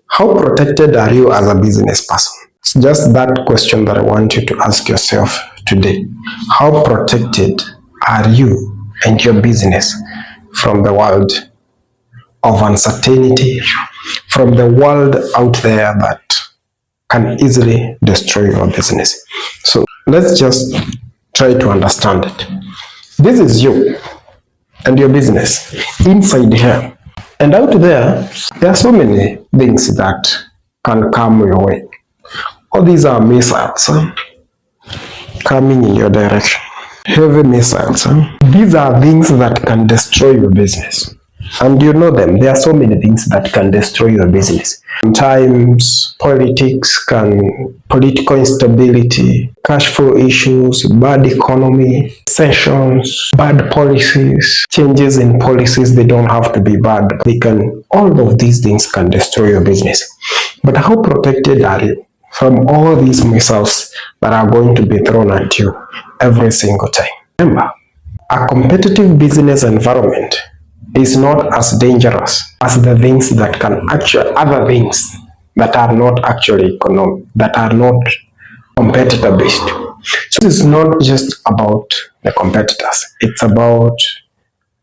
How protected are you as a business person? It's just that question that I want you to ask yourself today. How protected are you and your business from the world of uncertainty, from the world out there that can easily destroy your business? So let's just try to understand it. This is you and your business inside here. And out there are so many things that can come your way. All these are missiles coming in your direction. Heavy missiles. These are things that can destroy your business. And you know them. There are so many things that can destroy your business. Sometimes political instability, cash flow issues, bad economy, recessions, bad policies, changes in policies. They don't have to be bad. All of these things can destroy your business. But how protected are you from all these missiles that are going to be thrown at you every single time? Remember, a competitive business environment is not as dangerous as the things that other things that are not actually economic, that are not competitor based. So it's not just about the competitors, it's about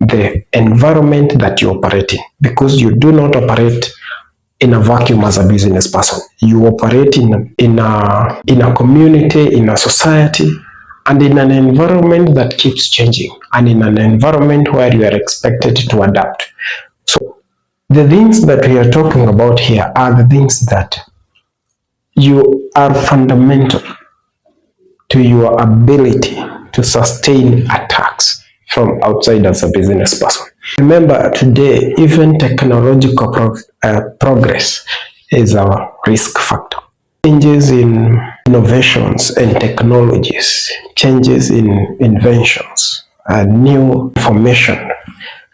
the environment that you operate in, because you do not operate in a vacuum as a business person. You operate in a community, in a society, and in an environment that keeps changing, and in an environment where you are expected to adapt. So the things that we are talking about here are the things that you are fundamental to your ability to sustain attacks from outside as a business person. Remember, today, even technological progress is a risk factor. Changes in innovations and technologies, changes in inventions, new information,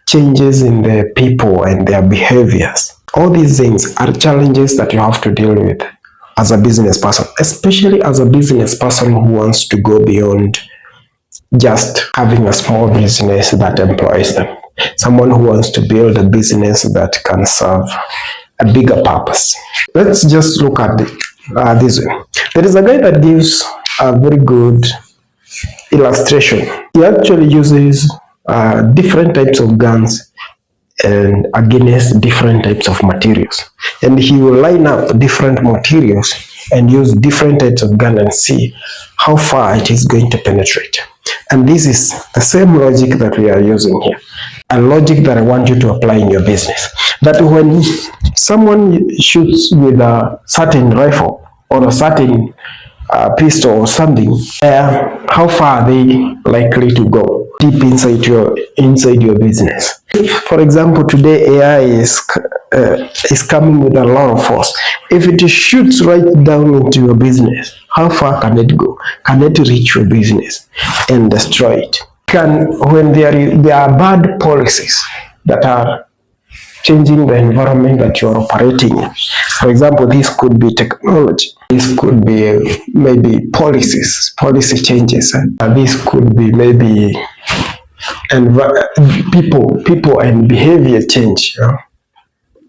changes in the people and their behaviors. All these things are challenges that you have to deal with as a business person, especially as a business person who wants to go beyond just having a small business that employs them. Someone who wants to build a business that can serve a bigger purpose. Let's just look at this way. There is a guy that gives a very good illustration. He actually uses different types of guns and against different types of materials. And he will line up different materials and use different types of gun and see how far it is going to penetrate. And this is the same logic that we are using here. A logic that I want you to apply in your business. That when someone shoots with a certain rifle or a certain pistol or something, how far are they likely to go deep inside your business? If, for example, today AI is coming with a lot of force. If it shoots right down into your business, how far can it go? Can it reach your business and destroy it? When there are bad policies that are changing the environment that you are operating in. For example, this could be technology. This could be maybe policy changes. This could be maybe people and behavior change.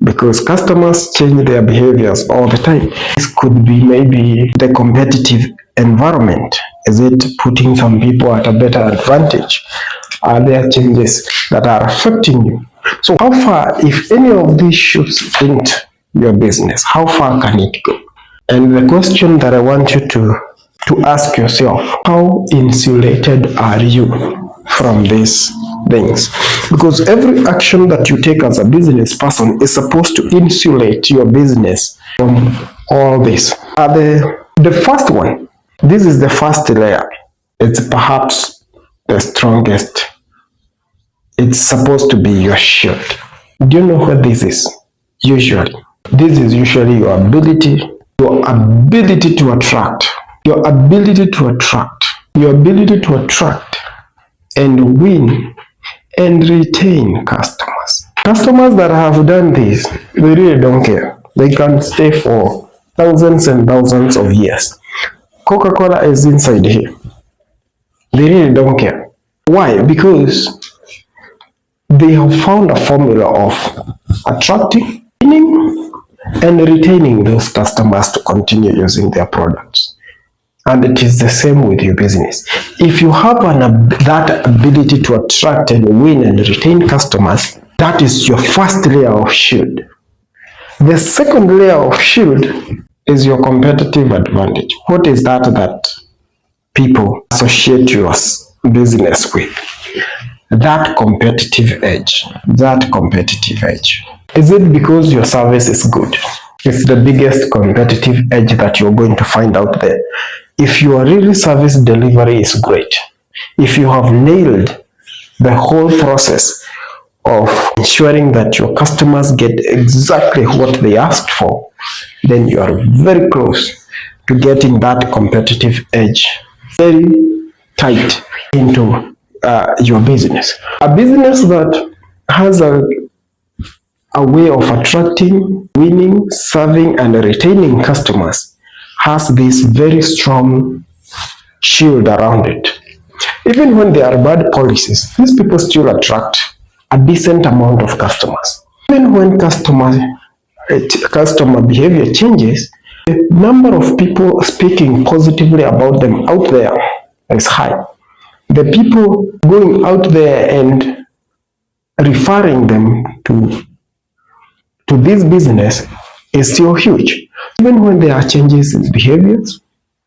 Because customers change their behaviors all the time. This could be maybe the competitive environment. Is it putting some people at a better advantage? Are there changes that are affecting you? So how far, if any of these shoots into your business, how far can it go? And the question that I want you to ask yourself, how insulated are you from these things? Because every action that you take as a business person is supposed to insulate your business from all this. The first one, this is the first layer. It's perhaps the strongest. It's supposed to be your shield. Do you know what this is? Usually, this is usually your ability to attract, and win and retain customers. Customers that have done this, they really don't care. They can stay for thousands and thousands of years. Coca-Cola is inside here. They really don't care. Why? Because they have found a formula of attracting, winning, and retaining those customers to continue using their products. And it is the same with your business. If you have that ability to attract and win and retain customers, that is your first layer of shield. The second layer of shield is your competitive advantage. What is that people associate your business with? That competitive edge. That competitive edge. Is it because your service is good? It's the biggest competitive edge that you're going to find out there. If your really service delivery is great, if you have nailed the whole process of ensuring that your customers get exactly what they asked for, then you are very close to getting that competitive edge very tight into your business. A business that has a way of attracting, winning, serving, and retaining customers has this very strong shield around it. Even when there are bad policies, these people still attract a decent amount of customers. Even when customer behavior changes, the number of people speaking positively about them out there is high. The people going out there and referring them to this business is still huge. Even when there are changes in behaviors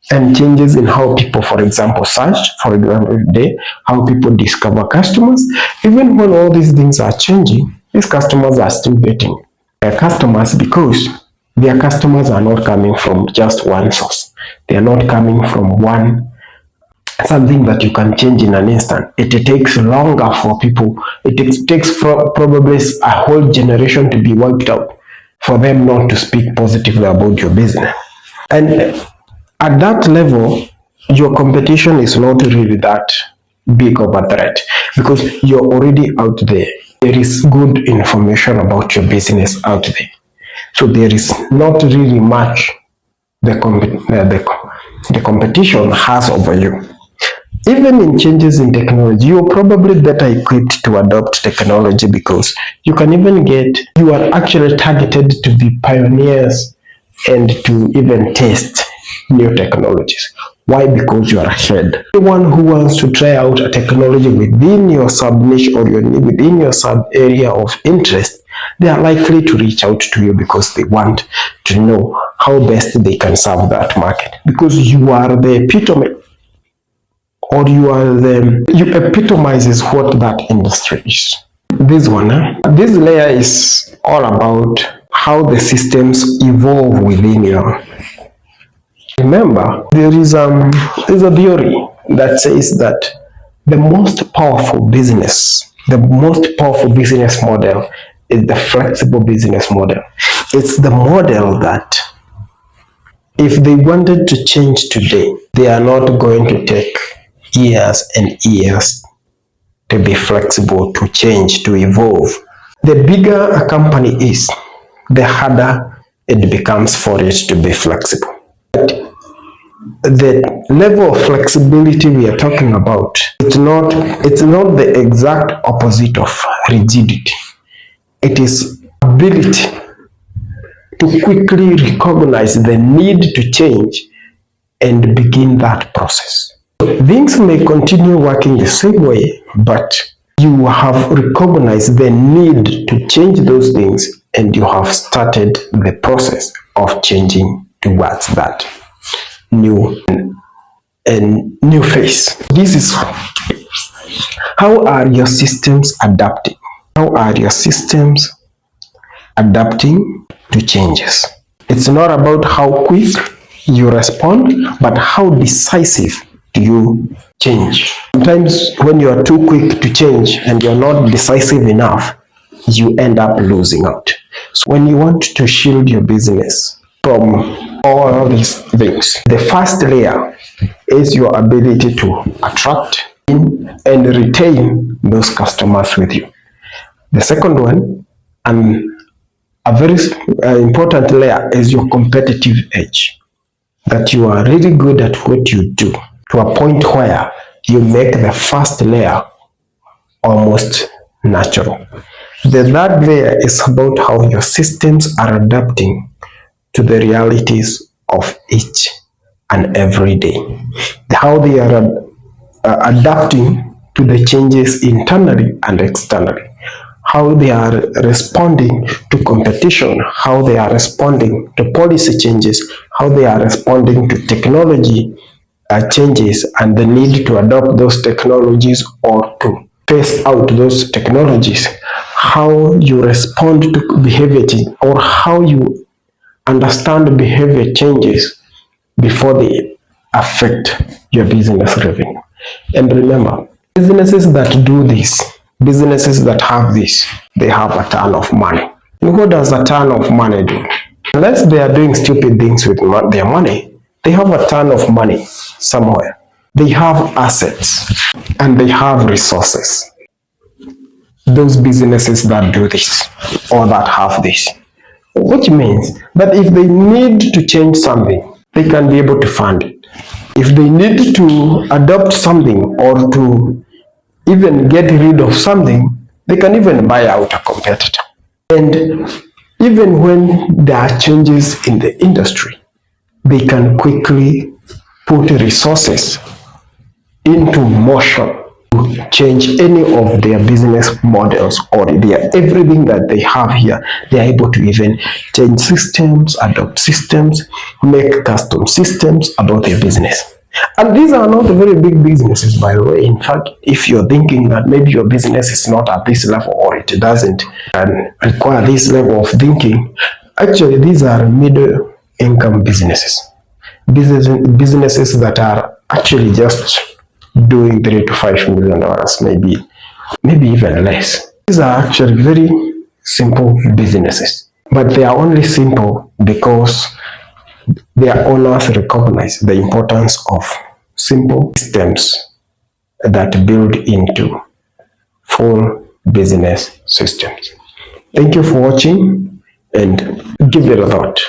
and changes in how people, for example, search, for example, how people discover customers, even when all these things are changing, these customers are still getting their customers because their customers are not coming from just one source. They are not coming from something that you can change in an instant. It takes longer for people. It takes probably a whole generation to be wiped out for them not to speak positively about your business. And at that level, your competition is not really that big of a threat because you're already out there. There is good information about your business out there. So there is not really much the competition has over you. Even in changes in technology, you're probably better equipped to adopt technology because you are actually targeted to be pioneers and to even test new technologies. Why? Because you are ahead. Anyone who wants to try out a technology within your sub-niche or within your sub-area of interest, they are likely to reach out to you because they want to know how best they can serve that market. Because you are the epitome, or you epitomizes what that industry is. This layer is all about how the systems evolve within you. Remember, there is a theory that says that the most powerful business model is the flexible business model. It's the model that if they wanted to change today, they are not going to take years and years to be flexible, to change, to evolve. The bigger a company is, the harder it becomes for it to be flexible. But the level of flexibility we are talking about, it's not the exact opposite of rigidity. It is ability to quickly recognize the need to change and begin that process. Things may continue working the same way, but you have recognized the need to change those things and you have started the process of changing towards that new phase. This is how are your systems adapting? How are your systems adapting to changes? It's not about how quick you respond, but how decisive do you change. Sometimes when you are too quick to change and you're not decisive enough, you end up losing out. So when you want to shield your business from all these things, the first layer is your ability to attract and retain those customers with you. The second one, and a very important layer, is your competitive edge. That you are really good at what you do to a point where you make the first layer almost natural. The third layer is about how your systems are adapting to the realities of each and every day. How they are adapting to the changes internally and externally. How they are responding to competition, how they are responding to policy changes, how they are responding to technology changes and the need to adopt those technologies or to phase out those technologies, how you respond to behavior change or how you understand behavior changes before they affect your business revenue. And remember, businesses that do this, businesses that have this, they have a ton of money. And what does a ton of money do? Unless they are doing stupid things with their money, they have a ton of money somewhere. They have assets and they have resources. Those businesses that do this or that have this, which means that if they need to change something, they can be able to fund it. If they need to adopt something or to even get rid of something, they can even buy out a competitor. And even when there are changes in the industry, they can quickly put resources into motion to change any of their business models or everything that they have here. They are able to even change systems, adopt systems, make custom systems about their business. And these are not very big businesses, by the way. In fact, if you're thinking that maybe your business is not at this level or it doesn't require this level of thinking, actually these are middle income businesses. Businesses that are actually just doing $3 to $5 million, maybe even less. These are actually very simple businesses, but they are only simple because their owners recognize the importance of simple systems that build into full business systems. Thank you for watching and give it a thought.